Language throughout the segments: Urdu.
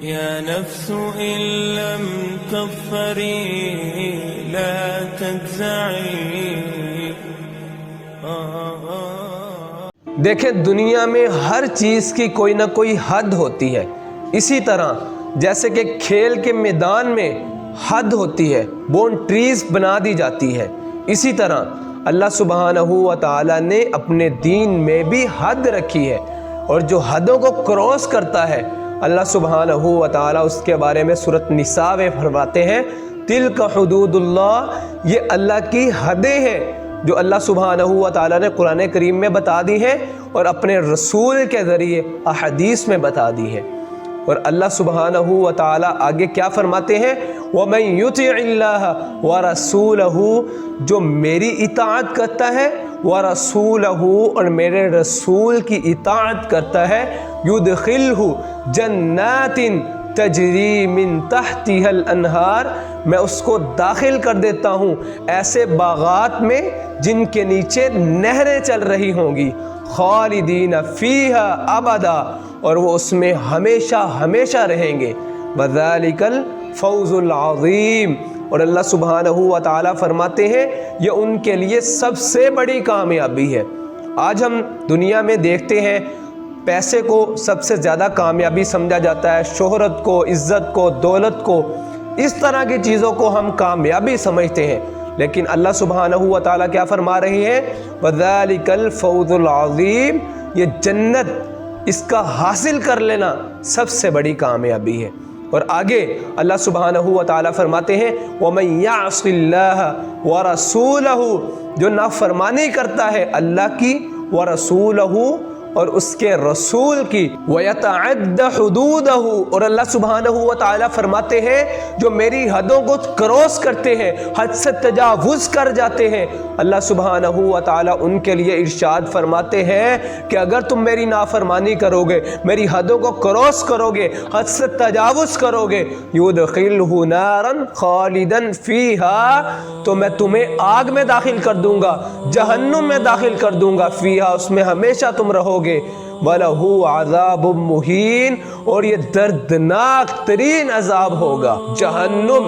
يا نفس إن لم تظفري لا تجزعي. دیکھیں دنیا میں ہر چیز کی کوئی نہ کوئی حد ہوتی ہے. اسی طرح جیسے کہ کھیل کے میدان میں حد ہوتی ہے، باؤنڈریز بنا دی جاتی ہے، اسی طرح اللہ سبحانہ و تعالی نے اپنے دین میں بھی حد رکھی ہے، اور جو حدوں کو کراس کرتا ہے اللہ سبحانہ و تعالی اس کے بارے میں سورۃ نساء میں فرماتے ہیں تلک حدود اللہ، یہ اللہ کی حدیں ہیں جو اللہ سبحانہ و تعالی نے قرآن کریم میں بتا دی ہیں اور اپنے رسول کے ذریعے احادیث میں بتا دی ہے. اور اللہ سبحانہ و تعالی آگے کیا فرماتے ہیں وَمَن يُطِعِ اللَّهَ وَرَسُولَهُ، جو میری اطاعت کرتا ہے وَرَسُولَهُ، اور میرے رسول کی اطاعت کرتا ہے يُدْخِلْهُ جَنَّاتٍ تجری من تحتها الانہار، میں اس کو داخل کر دیتا ہوں ایسے باغات میں جن کے نیچے نہریں چل رہی ہوں گی، خالدین فیہا ابدا، اور وہ اس میں ہمیشہ ہمیشہ رہیں گے. وذالک الفوز العظیم، اور اللہ سبحانہ و تعالی فرماتے ہیں یہ ان کے لیے سب سے بڑی کامیابی ہے. آج ہم دنیا میں دیکھتے ہیں پیسے کو سب سے زیادہ کامیابی سمجھا جاتا ہے، شہرت کو، عزت کو، دولت کو، اس طرح کی چیزوں کو ہم کامیابی سمجھتے ہیں. لیکن اللہ سبحانہ و تعالیٰ کیا فرما رہے ہیں وَذَلِكَ الْفَوْزُ الْعَظِيمُ، یہ جنت اس کا حاصل کر لینا سب سے بڑی کامیابی ہے. اور آگے اللہ سبحانہ و تعالیٰ فرماتے ہیں وَمَن يَعْصِ اللَّهَ وَرَسُولَهُ، جو نافرمانی کرتا ہے اللہ کی، وَرَسُولَهُ، اور اس کے رسول کی، وَيَتَعَدَّ حُدُودَهُ، اور اللہ سبحانہ و تعالیٰ فرماتے ہیں جو میری حدوں کو کراس کرتے ہیں، حد سے تجاوز کر جاتے ہیں، اللہ سبحانہ و تعالیٰ ان کے لیے ارشاد فرماتے ہیں کہ اگر تم میری نافرمانی کرو گے، میری حدوں کو کراس کرو گے، حد سے تجاوز کرو گے، يُدْخِلْهُ نَارًا خَالِدًا فِيهَا، تو میں تمہیں آگ میں داخل کر دوں گا، جہنم میں داخل کر دوں گا، فیہا، اس میں ہمیشہ تم رہو گے، وَلَهُ عَذَابٌ مُّهِينٌ، اور یہ دردناک ترین عذاب ہوگا. جہنم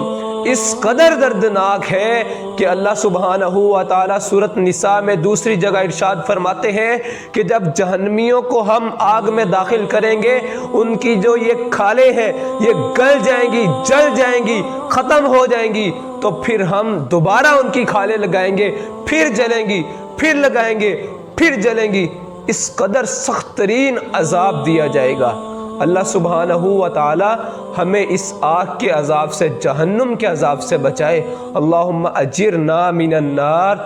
اس قدر دردناک ہے کہ اللہ سبحانہ و تعالیٰ سورۃ نساء میں دوسری جگہ ارشاد فرماتے ہیں کہ جب جہنمیوں کو ہم آگ میں داخل کریں گے، ان کی جو یہ کھالیں ہیں یہ گل جائیں گی، جل جائیں گی، ختم ہو جائیں گی، تو پھر ہم دوبارہ ان کی کھالیں لگائیں گے، پھر جلیں گی، پھر لگائیں گے، پھر جلیں گی. اس قدر سخت ترین عذاب دیا جائے گا. اللہ سبحانہ و تعالی ہمیں اس آگ کے عذاب سے، جہنم کے عذاب سے بچائے. اللہم اجرنا من النار.